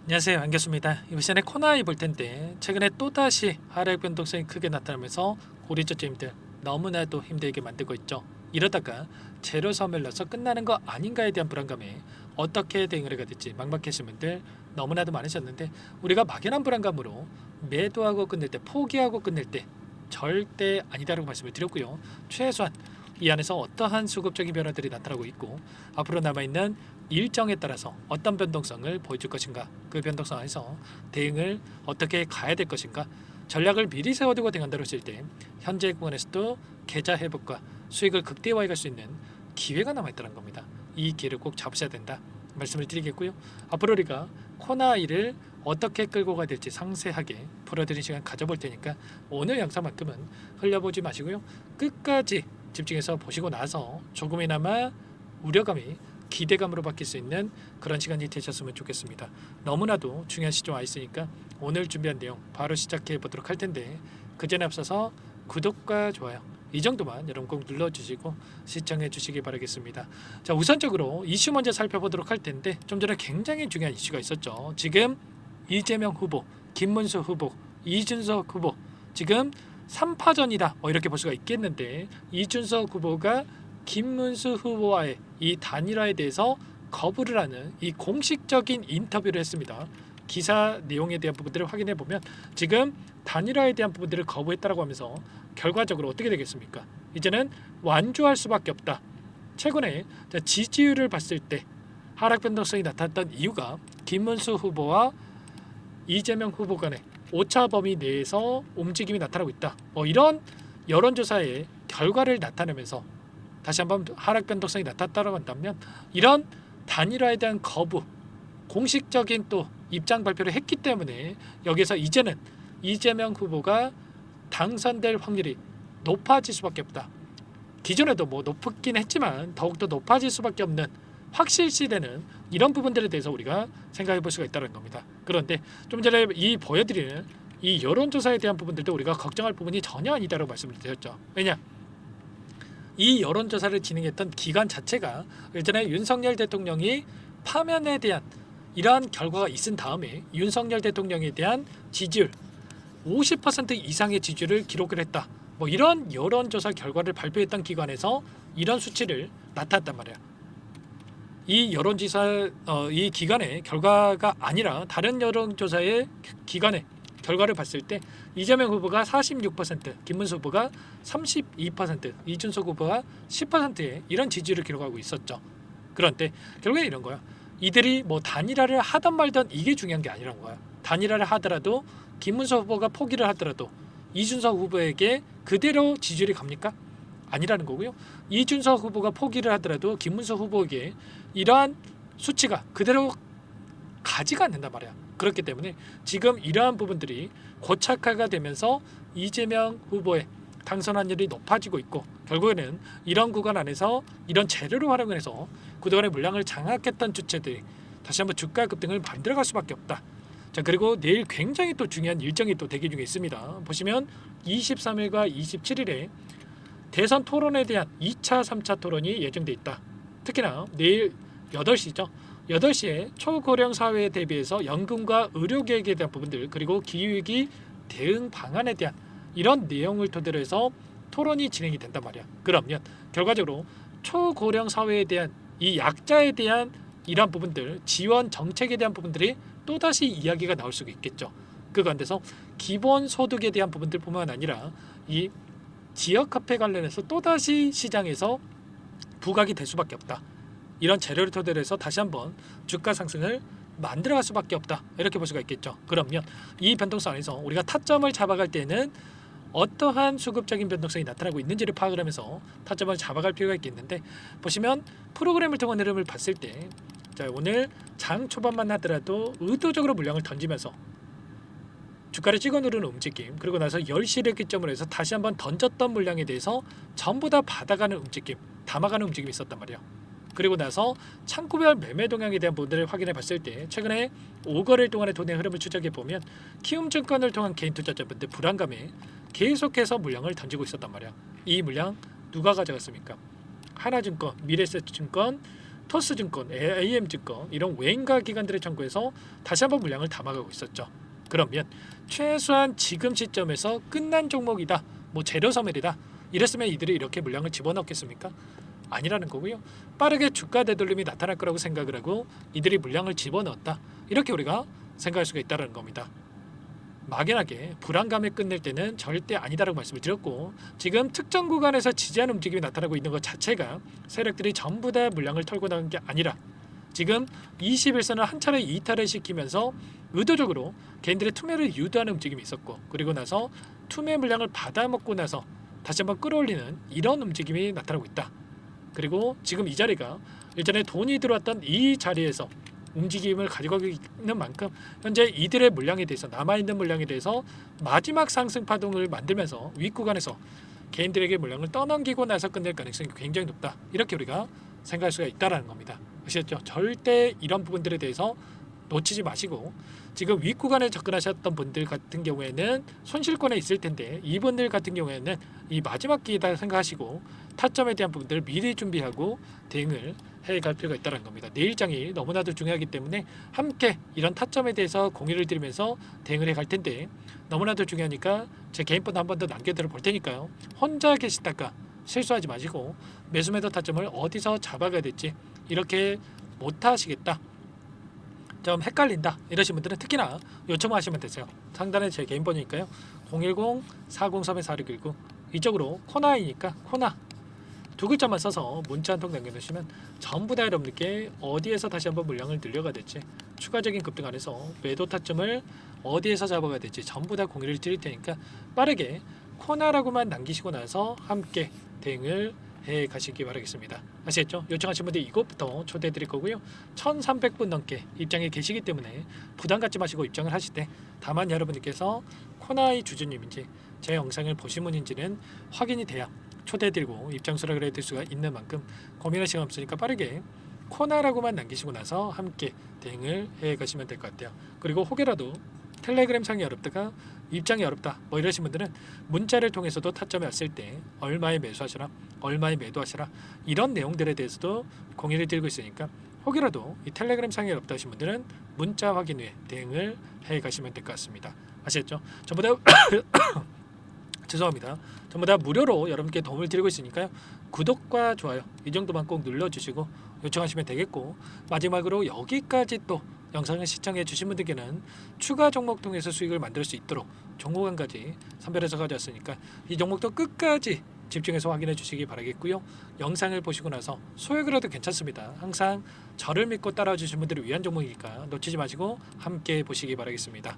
안녕하세요, 반갑습니다. 이번 시간에 코나이 볼 텐데 최근에 또다시 하락 변동성이 크게 나타나면서 고리저점들 너무나도 힘들게 만들고 있죠. 이러다가 제로 소멸로서 끝나는 거 아닌가에 대한 불안감에 어떻게 대응을 해야 될지 막막하신 분들 너무나도 많으셨는데, 우리가 막연한 불안감으로 매도하고 끝낼 때, 포기하고 끝낼 때 절대 아니다라고 말씀을 드렸고요. 최소한 이 안에서 어떠한 수급적인 변화들이 나타나고 있고 앞으로 남아있는 일정에 따라서 어떤 변동성을 보여줄 것인가, 그 변동성 안에서 대응을 어떻게 가야 될 것인가, 전략을 미리 세워두고 대응한다고 했을 때 현재 구간에서도 계좌 회복과 수익을 극대화해 갈 수 있는 기회가 남아있다는 겁니다. 이 기회를 꼭 잡으셔야 된다 말씀을 드리겠고요. 앞으로 우리가 코나이를 어떻게 끌고 가야 될지 상세하게 풀어드리는 시간 가져볼 테니까 오늘 영상만큼은 흘려보지 마시고요. 끝까지 집중해서 보시고 나서 조금이나마 우려감이 기대감으로 바뀔 수 있는 그런 시간이 되셨으면 좋겠습니다. 너무나도 중요한 시점 와 있으니까 오늘 준비한 내용 바로 시작해 보도록 할 텐데, 그 전에 앞서서 구독과 좋아요 이 정도만 여러분 꼭 눌러주시고 시청해 주시기 바라겠습니다. 자, 우선적으로 이슈 먼저 살펴보도록 할 텐데, 좀 전에 굉장히 중요한 이슈가 있었죠. 지금 이재명 후보, 김문수 후보, 이준석 후보 지금 3파전이다 이렇게 볼 수가 있겠는데, 이준석 후보가 김문수 후보와의 이 단일화에 대해서 거부를 하는 이 공식적인 인터뷰를 했습니다. 기사 내용에 대한 부분들을 확인해 보면 지금 단일화에 대한 부분들을 거부했다라고 하면서 결과적으로 어떻게 되겠습니까? 이제는 완주할 수밖에 없다. 최근에 지지율을 봤을 때 하락 변동성이 나타났던 이유가 김문수 후보와 이재명 후보 간의 오차 범위 내에서 움직임이 나타나고 있다. 이런 여론조사의 결과를 나타내면서 다시 한번 하락 변동성이 나타났다고 한다면, 이런 단일화에 대한 거부, 공식적인 또 입장 발표를 했기 때문에 여기서 이제는 이재명 후보가 당선될 확률이 높아질 수밖에 없다. 기존에도 높긴 했지만 더욱더 높아질 수밖에 없는 확실시되는 이런 부분들에 대해서 우리가 생각해 볼 수가 있다는 겁니다. 그런데 좀 전에 이 보여드리는 이 여론조사에 대한 부분들도 우리가 걱정할 부분이 전혀 아니다라고 말씀을 드렸죠. 왜냐? 이 여론조사를 진행했던 기관 자체가 예전에 윤석열 대통령이 파면에 대한 이러한 결과가 있은 다음에 윤석열 대통령에 대한 지지율 50% 이상의 지지율을 기록을 했다. 이런 여론조사 결과를 발표했던 기관에서 이런 수치를 나타냈단 말이야. 이 여론조사 이 기관의 결과가 아니라 다른 여론조사의 기관의 결과를 봤을 때 이재명 후보가 46%, 김문수 후보가 32%, 이준석 후보가 10%의 이런 지지를 기록하고 있었죠. 그런데 결국엔 이런 거야. 이들이 단일화를 하던 말던 이게 중요한 게 아니란 거야. 단일화를 하더라도 김문수 후보가 포기를 하더라도 이준석 후보에게 그대로 지지율이 갑니까? 아니라는 거고요. 이준석 후보가 포기를 하더라도 김문수 후보에게 이러한 수치가 그대로 가지가 않는단 말이야. 그렇기 때문에 지금 이러한 부분들이 고착화가 되면서 이재명 후보의 당선 확률이 높아지고 있고, 결국에는 이런 구간 안에서 이런 재료를 활용해서 그동안의 물량을 장악했던 주체들이 다시 한번 주가 급등을 만들어갈 수밖에 없다. 자, 그리고 내일 굉장히 또 중요한 일정이 또 대기 중에 있습니다. 보시면 23일과 27일에 대선 토론에 대한 2차, 3차 토론이 예정돼 있다. 특히나 내일 8시죠. 8시에 초고령 사회에 대비해서 연금과 의료계획에 대한 부분들, 그리고 기후위기 대응 방안에 대한 이런 내용을 토대로 해서 토론이 진행이 된단 말이야. 그러면 결과적으로 초고령 사회에 대한 이 약자에 대한 이러한 부분들, 지원 정책에 대한 부분들이 또다시 이야기가 나올 수가 있겠죠. 그 가운데서 기본소득에 대한 부분들뿐만 아니라 이 지역화폐 관련해서 또다시 시장에서 부각이 될 수밖에 없다. 이런 재료를 토대로 해서 다시 한번 주가 상승을 만들어갈 수밖에 없다. 이렇게 볼 수가 있겠죠. 그러면 이 변동성 안에서 우리가 타점을 잡아갈 때는 어떠한 수급적인 변동성이 나타나고 있는지를 파악을 하면서 타점을 잡아갈 필요가 있겠는데, 보시면 프로그램을 통한 흐름을 봤을 때, 자, 오늘 장 초반만 하더라도 의도적으로 물량을 던지면서 주가를 찍어 누르는 움직임, 그리고 나서 10시를 기점으로 해서 다시 한번 던졌던 물량에 대해서 전부 다 받아가는 움직임, 담아가는 움직임이 있었단 말이에요. 그리고 나서 창구별 매매 동향에 대한 부분들을 확인해 봤을 때 최근에 5거래일 동안의 돈의 흐름을 추적해 보면 키움증권을 통한 개인 투자자분들 불안감에 계속해서 물량을 던지고 있었단 말이야. 이 물량 누가 가져갔습니까? 하나증권, 미래에셋증권, 토스증권, AM증권 이런 외인가 기관들의 청구에서 다시 한번 물량을 담아가고 있었죠. 그러면 최소한 지금 시점에서 끝난 종목이다, 뭐 재료 소멸이다 이랬으면 이들이 이렇게 물량을 집어넣겠습니까? 아니라는 거고요. 빠르게 주가 되돌림이 나타날 거라고 생각을 하고 이들이 물량을 집어넣었다, 이렇게 우리가 생각할 수가 있다는 겁니다. 막연하게 불안감을 끝낼 때는 절대 아니다라고 말씀을 드렸고, 지금 특정 구간에서 지지하는 움직임이 나타나고 있는 것 자체가 세력들이 전부 다 물량을 털고 나간 게 아니라 지금 21선을 한 차례 이탈을 시키면서 의도적으로 개인들의 투매를 유도하는 움직임이 있었고, 그리고 나서 투매 물량을 받아먹고 나서 다시 한번 끌어올리는 이런 움직임이 나타나고 있다. 그리고 지금 이 자리가 일전에 돈이 들어왔던 이 자리에서 움직임을 가지고 있는 만큼 현재 이들의 물량에 대해서, 남아있는 물량에 대해서 마지막 상승 파동을 만들면서 윗구간에서 개인들에게 물량을 떠넘기고 나서 끝낼 가능성이 굉장히 높다, 이렇게 우리가 생각할 수가 있다는 겁니다. 아시겠죠? 절대 이런 부분들에 대해서 놓치지 마시고, 지금 윗구간에 접근하셨던 분들 같은 경우에는 손실권에 있을 텐데 이분들 같은 경우에는 이 마지막 기회다 생각하시고 타점에 대한 부분들을 미리 준비하고 대응을 해갈 필요가 있다는 겁니다. 내일장이 너무나도 중요하기 때문에 함께 이런 타점에 대해서 공유를 드리면서 대응을 해갈 텐데, 너무나도 중요하니까 제 개인 번 한 번 더 남겨드려 볼 테니까요. 혼자 계시다가 실수하지 마시고 매수 매도 타점을 어디서 잡아가야 될지 이렇게 못하시겠다, 좀 헷갈린다 이러신 분들은 특히나 요청하시면 되세요. 상단에 제 개인 번이니까요. 010-403-4619 이쪽으로 코나이니까 코나 두 글자만 써서 문자 한 통 남겨주시면 전부 다 여러분들께 어디에서 다시 한번 물량을 늘려가야 될지, 추가적인 급등 안에서 매도 타점을 어디에서 잡아가야 될지 전부 다 공유를 드릴 테니까 빠르게 코나라고만 남기시고 나서 함께 대응을 해 가시기 바라겠습니다. 아시겠죠? 요청하신 분들 이것부터 초대해 드릴 거고요. 1300분 넘게 입장에 계시기 때문에 부담 갖지 마시고 입장을 하실 때, 다만 여러분들께서 코나이 주주님인지 제 영상을 보신 분인지는 확인이 돼야 초대해드리고 입장 수락을 해드릴 수가 있는 만큼 고민할 시간 없으니까 빠르게 코나라고만 남기시고 나서 함께 대응을 해 가시면 될 것 같아요. 그리고 혹여라도 텔레그램 상이 어렵다가 입장이 어렵다 뭐 이러신 분들은 문자를 통해서도 타점에 왔을 때 얼마에 매수하시라, 얼마에 매도하시라 이런 내용들에 대해서도 공유를 드리고 있으니까 혹여라도 이 텔레그램 상이 어렵다 하신 분들은 문자 확인 후에 대응을 해 가시면 될 것 같습니다. 아시겠죠? 전부 다 죄송합니다. 전부 다 무료로 여러분께 도움을 드리고 있으니까요. 구독과 좋아요 이 정도만 꼭 눌러주시고 요청하시면 되겠고, 마지막으로 여기까지 또 영상을 시청해 주신 분들께는 추가 종목 통해서 수익을 만들 수 있도록 종목 한 가지 선별해서 가져왔으니까 이 종목도 끝까지 집중해서 확인해 주시기 바라겠고요. 영상을 보시고 나서 소액을 해도 괜찮습니다. 항상 저를 믿고 따라와 주신 분들을 위한 종목이니까 놓치지 마시고 함께 보시기 바라겠습니다.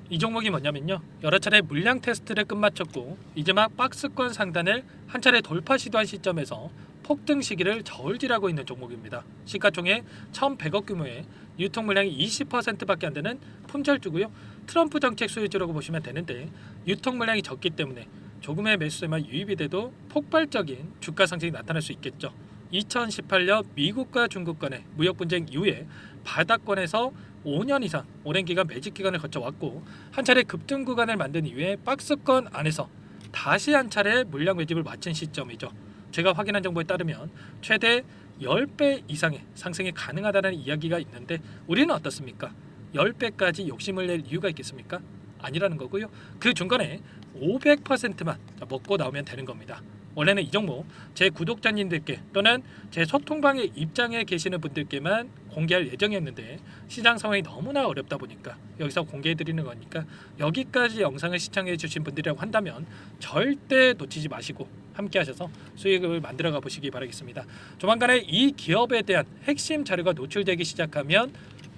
이 종목이 뭐냐면요, 여러 차례 물량 테스트를 끝마쳤고 이제 막 박스권 상단을 한 차례 돌파 시도한 시점에서 폭등 시기를 저울질하고 있는 종목입니다. 시가총액 1,100억 규모의 유통 물량이 20%밖에 안 되는 품절주고요. 트럼프 정책 수혜주라고 보시면 되는데, 유통 물량이 적기 때문에 조금의 매수세만 유입이 돼도 폭발적인 주가 상승이 나타날 수 있겠죠. 2018년 미국과 중국 간의 무역 분쟁 이후에 바닥권에서 5년 이상 오랜 기간 매집 기간을 거쳐왔고, 한 차례 급등 구간을 만든 이후에 박스권 안에서 다시 한 차례 물량 매집을 마친 시점이죠. 제가 확인한 정보에 따르면 최대 10배 이상의 상승이 가능하다는 이야기가 있는데, 우리는 어떻습니까? 10배까지 욕심을 낼 이유가 있겠습니까? 아니라는 거고요. 그 중간에 500%만 먹고 나오면 되는 겁니다. 원래는 이 종목 제 구독자님들께 또는 제 소통방에 입장에 계시는 분들께만 공개할 예정이었는데, 시장 상황이 너무나 어렵다 보니까 여기서 공개해드리는 거니까 여기까지 영상을 시청해 주신 분들이라고 한다면 절대 놓치지 마시고 함께 하셔서 수익을 만들어가 보시기 바라겠습니다. 조만간에 이 기업에 대한 핵심 자료가 노출되기 시작하면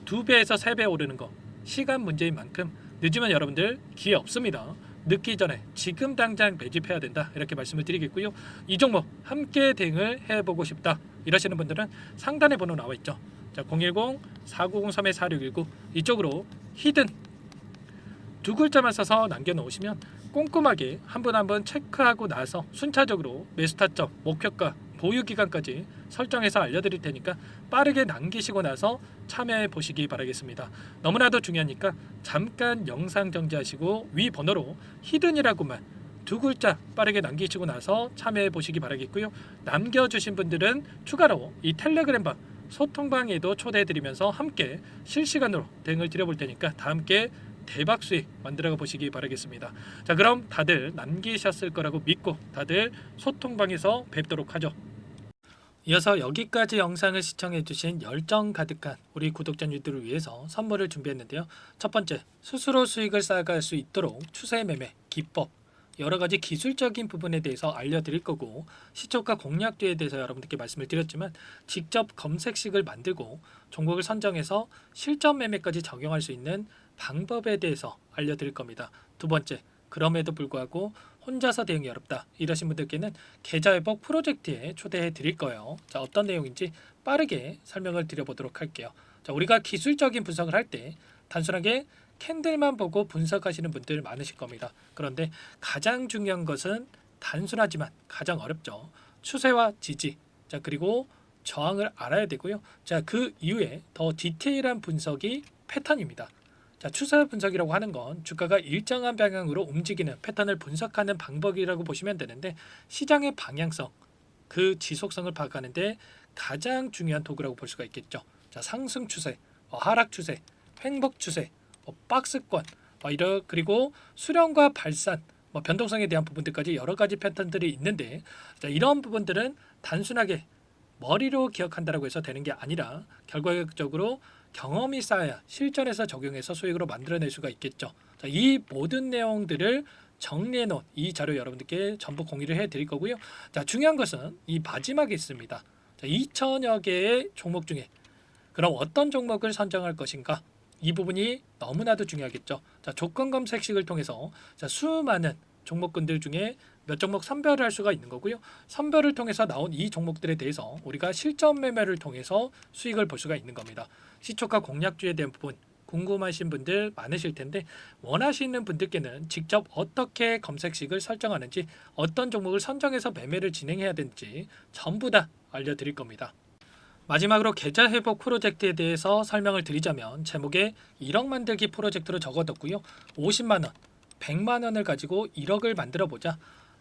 2배에서 3배 오르는 거 시간 문제인 만큼 늦으면 여러분들 기회 없습니다. 늦기 전에 지금 당장 매집해야 된다, 이렇게 말씀을 드리겠고요. 이 종목 함께 대응을 해보고 싶다 이러시는 분들은 상단에 번호 나와 있죠. 자, 010-4903-4619 이쪽으로 히든 두 글자만 써서 남겨놓으시면 꼼꼼하게 한 분 한 분 체크하고 나서 순차적으로 매수 타점, 목표가, 보유 기간까지 설정해서 알려드릴 테니까 빠르게 남기시고 나서 참여해 보시기 바라겠습니다. 너무나도 중요하니까 잠깐 영상 정지하시고 위 번호로 히든이라고만 두 글자 빠르게 남기시고 나서 참여해 보시기 바라겠고요. 남겨주신 분들은 추가로 이 텔레그램방 소통방에도 초대해 드리면서 함께 실시간으로 대응을 드려볼 테니까 다 함께 대박 수익 만들어 보시기 바라겠습니다. 자, 그럼 다들 남기셨을 거라고 믿고 다들 소통방에서 뵙도록 하죠. 이어서 여기까지 영상을 시청해주신 열정 가득한 우리 구독자님들을 위해서 선물을 준비했는데요. 첫 번째, 스스로 수익을 쌓아갈 수 있도록 추세 매매 기법, 여러 가지 기술적인 부분에 대해서 알려드릴 거고, 시초가 공략주에 대해서 여러분들께 말씀을 드렸지만 직접 검색식을 만들고 종목을 선정해서 실전 매매까지 적용할 수 있는 방법에 대해서 알려드릴 겁니다. 두 번째, 그럼에도 불구하고 혼자서 대응이 어렵다 이러신 분들께는 계좌회복 프로젝트에 초대해 드릴 거예요. 자, 어떤 내용인지 빠르게 설명을 드려보도록 할게요. 자, 우리가 기술적인 분석을 할 때 단순하게 캔들만 보고 분석하시는 분들 많으실 겁니다. 그런데 가장 중요한 것은 단순하지만 가장 어렵죠. 추세와 지지, 자, 그리고 저항을 알아야 되고요. 자, 그 이후에 더 디테일한 분석이 패턴입니다. 자, 추세 분석이라고 하는 건 주가가 일정한 방향으로 움직이는 패턴을 분석하는 방법이라고 보시면 되는데, 시장의 방향성, 그 지속성을 파악하는데 가장 중요한 도구라고 볼 수가 있겠죠. 자, 상승 추세, 하락 추세, 횡복 추세, 박스권, 그리고 수렴과 발산, 변동성에 대한 부분들까지 여러 가지 패턴들이 있는데, 자, 이런 부분들은 단순하게 머리로 기억한다고 해서 되는 게 아니라 결과적으로 경험이 쌓아야 실전에서 적용해서 수익으로 만들어낼 수가 있겠죠. 자, 이 모든 내용들을 정리해 놓은 이 자료 여러분들께 전부 공유를 해 드릴 거고요. 자, 중요한 것은 이 마지막에 있습니다. 자, 2천여 개의 종목 중에 그럼 어떤 종목을 선정할 것인가? 이 부분이 너무나도 중요하겠죠. 자, 조건 검색식을 통해서 자, 수많은 종목군들 중에 몇 종목 선별을 할 수가 있는 거고요. 선별을 통해서 나온 이 종목들에 대해서 우리가 실전 매매를 통해서 수익을 볼 수가 있는 겁니다. 시초가 공략주에 대한 부분 궁금하신 분들 많으실 텐데, 원하시는 분들께는 직접 어떻게 검색식을 설정하는지, 어떤 종목을 선정해서 매매를 진행해야 되는지 전부 다 알려드릴 겁니다. 마지막으로 계좌 회복 프로젝트에 대해서 설명을 드리자면, 제목에 1억 만들기 프로젝트로 적어뒀고요. 50만 원, 100만 원을 가지고 1억을 만들어 보자.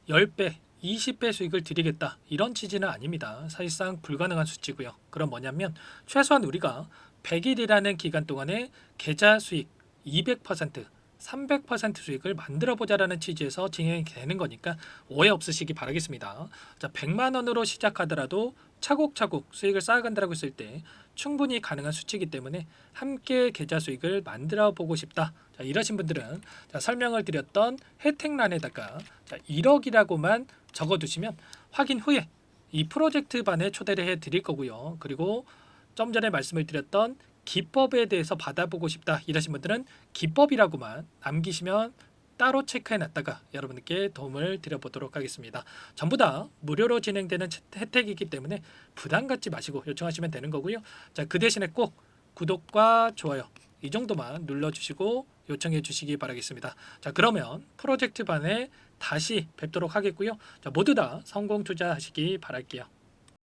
10배, 20배 수익을 드리겠다. 이런 취지는 아닙니다. 사실상 불가능한 수치고요. 그럼 뭐냐면 최소한 우리가 100일이라는 기간 동안에 계좌 수익 200%, 300% 수익을 만들어 보자라는 취지에서 진행이 되는 거니까 오해 없으시기 바라겠습니다. 자, 100만 원으로 시작하더라도 차곡차곡 수익을 쌓아간다고 했을 때 충분히 가능한 수치이기 때문에 함께 계좌 수익을 만들어 보고 싶다. 자, 이러신 분들은 자, 설명을 드렸던 혜택란에다가 자, 1억이라고만 적어두시면 확인 후에 이 프로젝트 반에 초대를 해 드릴 거고요. 그리고 좀 전에 말씀을 드렸던 기법에 대해서 받아보고 싶다 이러신 분들은 기법이라고만 남기시면 따로 체크해 놨다가 여러분께 도움을 드려보도록 하겠습니다. 전부 다 무료로 진행되는 혜택이기 때문에 부담 갖지 마시고 요청하시면 되는 거고요. 자, 그 대신에 꼭 구독과 좋아요 이 정도만 눌러주시고 요청해 주시기 바라겠습니다. 자, 그러면 프로젝트 반에 다시 뵙도록 하겠고요. 자, 모두 다 성공 투자하시기 바랄게요.